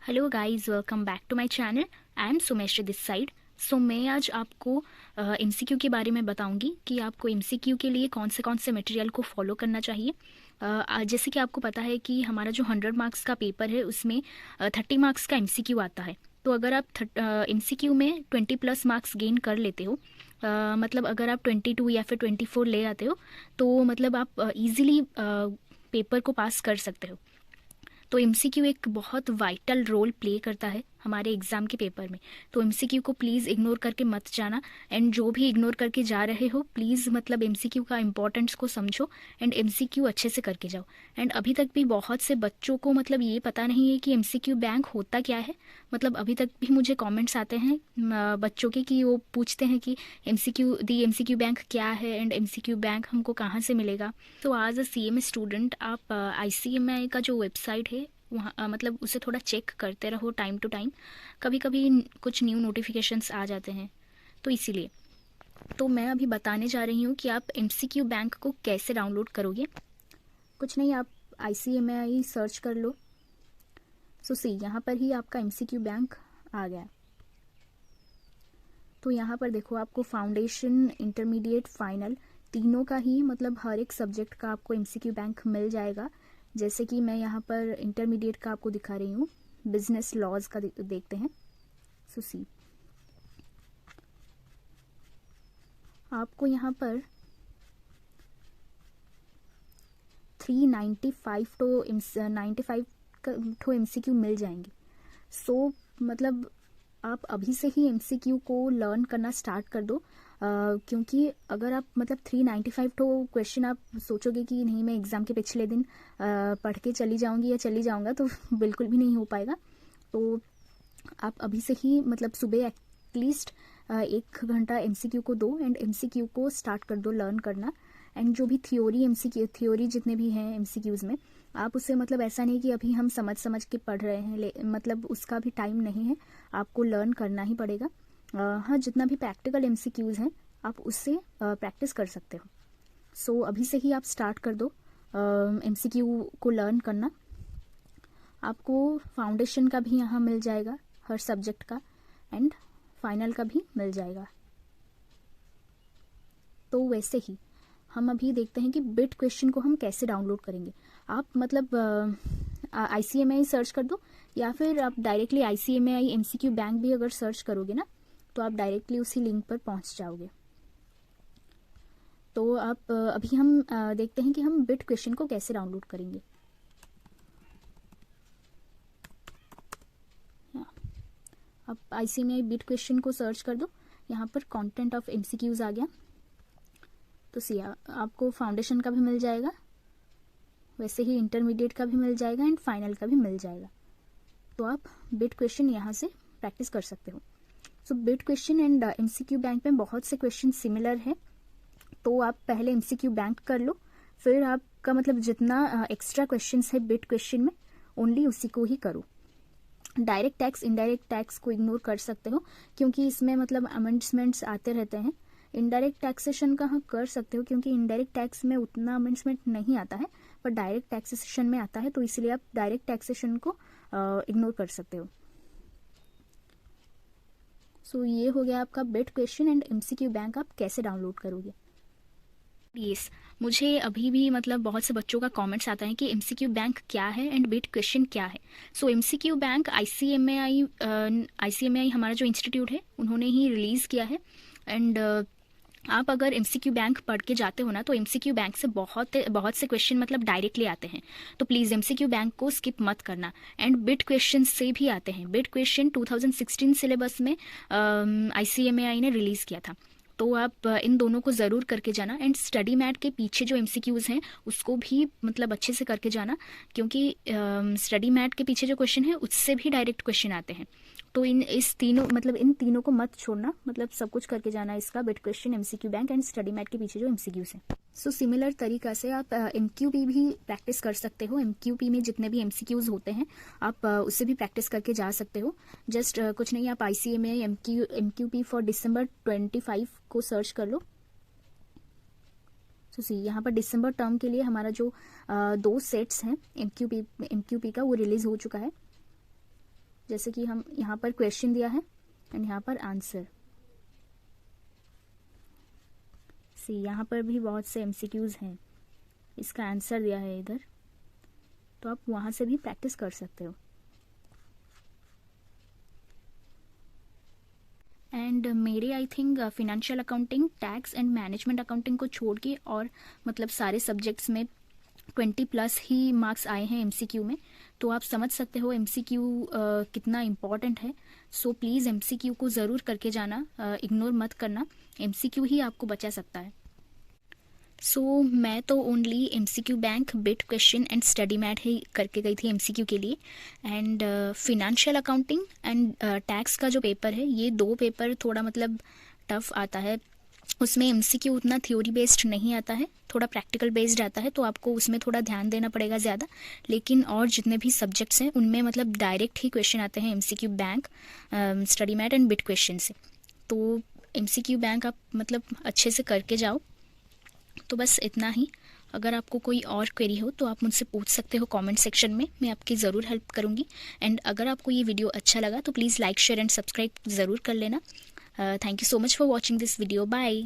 Hello guys, welcome back to my channel. I am Sumeshree this side. So मैं आज आपको MCQ के बारे में बताऊंगी कि आपको एमसीक्यू के लिए कौन से मटेरियल को फॉलो करना चाहिए। जैसे कि आपको पता है कि हमारा जो 100 मार्क्स का पेपर है उसमें 30 मार्क्स का एमसीक्यू आता है। तो अगर आप एमसीक्यू में 20+ मार्क्स गेन कर लेते हो, मतलब अगर आप 22 या फिर 24 ले आते हो, तो मतलब आप इजीली पेपर को पास कर सकते हो। तो एमसीक्यू एक बहुत वाइटल रोल प्ले करता है हमारे एग्जाम के पेपर में। तो एमसीक्यू को प्लीज़ इग्नोर करके मत जाना। एंड जो भी इग्नोर करके जा रहे हो, प्लीज़ मतलब एमसीक्यू का इम्पोर्टेंस को समझो एंड एमसीक्यू अच्छे से करके जाओ। एंड अभी तक भी बहुत से बच्चों को मतलब ये पता नहीं है कि एमसीक्यू बैंक होता क्या है। मतलब अभी तक भी मुझे कमेंट्स आते हैं बच्चों के कि वो पूछते हैं कि एमसीक्यू बैंक क्या है एंड एमसीक्यू बैंक हमको कहाँ से मिलेगा। तो एज अ सीएमए स्टूडेंट आप आईसीएमआई का जो वेबसाइट है वहाँ मतलब उसे थोड़ा चेक करते रहो टाइम टू टाइम। कभी कभी कुछ न्यू नोटिफिकेशंस आ जाते हैं, तो इसीलिए तो मैं अभी बताने जा रही हूँ कि आप एमसीक्यू बैंक को कैसे डाउनलोड करोगे। कुछ नहीं, आप आईसीएमआई सर्च कर लो। सो सी, यहाँ पर ही आपका एमसीक्यू बैंक आ गया। तो यहाँ पर देखो, आपको फाउंडेशन, इंटरमीडिएट, फाइनल तीनों का ही मतलब हर एक सब्जेक्ट का आपको एमसीक्यू बैंक मिल जाएगा। जैसे कि मैं यहाँ पर इंटरमीडिएट का आपको दिखा रही हूँ, बिजनेस लॉज का देखते हैं। सो सी, आपको यहाँ पर 395 तो 95 तो एमसीक्यू मिल जाएंगे। सो मतलब आप अभी से ही एमसीक्यू को लर्न करना स्टार्ट कर दो। क्योंकि अगर आप मतलब 395 तो क्वेश्चन आप सोचोगे कि नहीं मैं एग्ज़ाम के पिछले दिन पढ़ के चली जाऊंगी या चली जाऊंगा, तो बिल्कुल भी नहीं हो पाएगा। तो आप अभी से ही मतलब सुबह एटलीस्ट 1 घंटा एमसीक्यू को दो एंड एमसीक्यू को स्टार्ट कर दो लर्न करना। एंड जो भी थ्योरी जितने भी हैं एमसीक्यूज़ में, आप उसे मतलब ऐसा नहीं कि अभी हम समझ समझ के पढ़ रहे हैं, मतलब उसका भी टाइम नहीं है, आपको लर्न करना ही पड़ेगा। हाँ, जितना भी प्रैक्टिकल एमसीक्यूज़ हैं आप उससे प्रैक्टिस कर सकते हो। सो अभी से ही आप स्टार्ट कर दो एमसीक्यू को लर्न करना। आपको फाउंडेशन का भी यहाँ मिल जाएगा हर सब्जेक्ट का, एंड फाइनल का भी मिल जाएगा। तो वैसे ही हम अभी देखते हैं कि बिट क्वेश्चन को हम कैसे डाउनलोड करेंगे। आप मतलब आईसीएमआई सर्च कर दो, या फिर आप डायरेक्टली आईसीएमआई एमसीक्यू बैंक भी अगर सर्च करोगे ना, तो आप डायरेक्टली उसी लिंक पर पहुंच जाओगे। तो आप अभी हम देखते हैं कि हम बिट क्वेश्चन को कैसे डाउनलोड करेंगे। आप आईसीएमआई बिट क्वेश्चन को सर्च कर दो, यहाँ पर कंटेंट ऑफ एमसीक्यूज आ गया। तो सी, आपको फाउंडेशन का भी मिल जाएगा, वैसे ही इंटरमीडिएट का भी मिल जाएगा एंड फाइनल का भी मिल जाएगा। तो आप बिट क्वेश्चन यहाँ से प्रैक्टिस कर सकते हो। So bit question and MCQ bank में बहुत से क्वेश्चन सिमिलर है। तो आप पहले एमसीक्यू बैंक कर लो, फिर आपका मतलब जितना एक्स्ट्रा क्वेश्चंस है बिट क्वेश्चन में, ओनली उसी को ही करो। डायरेक्ट टैक्स, इनडायरेक्ट टैक्स को इग्नोर कर सकते हो, क्योंकि इसमें मतलब अमेंडमेंट्स आते रहते हैं। इनडायरेक्ट टैक्सेशन का हाँ कर सकते हो, क्योंकि इनडायरेक्ट टैक्स में उतना अमेंडमेंट नहीं आता है, पर डायरेक्ट टैक्सेशन में आता है, तो इसलिए आप डायरेक्ट टैक्सेशन को इग्नोर कर सकते हो। सो ये हो गया आपका bit question and MCQ bank आप कैसे डाउनलोड करोगे। प्लीज़, मुझे अभी भी मतलब बहुत से बच्चों का कमेंट्स आता है कि एमसीक्यू बैंक क्या है एंड बिट क्वेश्चन क्या है। सो एमसीक्यू बैंक आईसीएमआई हमारा जो इंस्टीट्यूट है उन्होंने ही रिलीज़ किया है। एंड आप अगर एमसीक्यू बैंक पढ़ के जाते हो ना, तो एमसीक्यू बैंक से बहुत से क्वेश्चन मतलब डायरेक्टली आते हैं। तो प्लीज़ एमसीक्यू बैंक को स्किप मत करना। एंड बिट क्वेश्चन से भी आते हैं। बिट क्वेश्चन 2016 सिलेबस में आईसीएमआई ने रिलीज़ किया था। तो आप इन दोनों को ज़रूर करके जाना। एंड स्टडी मैट के पीछे जो एमसीक्यूज़ हैं उसको भी मतलब अच्छे से करके जाना, क्योंकि स्टडी मैट के पीछे जो क्वेश्चन है उससे भी डायरेक्ट क्वेश्चन आते हैं। तो इन तीनों को मत छोड़ना, मतलब सब कुछ करके जाना इसका, bit question, MCQ bank and study mat के पीछे जो एमसीक्यूज हैं। सो सिमिलर तरीका से आप एमक्यूपी भी प्रैक्टिस कर सकते हो। एमक्यूपी में जितने भी एमसीक्यूज होते हैं आप उससे भी प्रैक्टिस करके जा सकते हो। जस्ट कुछ नहीं, आप आईसीएमआई एमक्यूपी फॉर December 25 को सर्च कर लो। तो सी, यहाँ पर दिसंबर टर्म के लिए हमारा जो 2 सेट्स हैं एमक्यूपी का वो रिलीज हो चुका है। जैसे कि हम यहाँ पर क्वेश्चन दिया है एंड यहाँ पर आंसर। सी यहाँ पर भी बहुत से MCQs हैं, इसका आंसर दिया है इधर, तो आप वहाँ से भी प्रैक्टिस कर सकते हो। एंड मेरे I think financial accounting, tax and management accounting को छोड़ के और मतलब सारे सब्जेक्ट्स में 20+ ही मार्क्स आए हैं MCQ में, तो आप समझ सकते हो MCQ कितना इम्पॉर्टेंट है। सो प्लीज़ MCQ को ज़रूर करके जाना, इग्नोर मत करना, MCQ ही आपको बचा सकता है। सो मैं तो only MCQ bank, bit question and study mat ही करके गई थी MCQ के लिए। And financial accounting and tax का जो पेपर है, ये 2 पेपर थोड़ा मतलब टफ आता है। उसमें MCQ उतना थ्योरी बेस्ड नहीं आता है, थोड़ा प्रैक्टिकल बेस्ड आता है, तो आपको उसमें थोड़ा ध्यान देना पड़ेगा ज़्यादा। लेकिन और जितने भी सब्जेक्ट्स हैं उनमें मतलब डायरेक्ट ही क्वेश्चन आते हैं MCQ bank, study mat and bit question से। तो MCQ बैंक आप मतलब अच्छे से करके जाओ। तो बस इतना ही। अगर आपको कोई और क्वेरी हो तो आप मुझसे पूछ सकते हो कमेंट सेक्शन में, मैं आपकी ज़रूर हेल्प करूँगी। एंड अगर आपको ये वीडियो अच्छा लगा तो please like, share and subscribe ज़रूर कर लेना। Thank you so much for watching this video. Bye.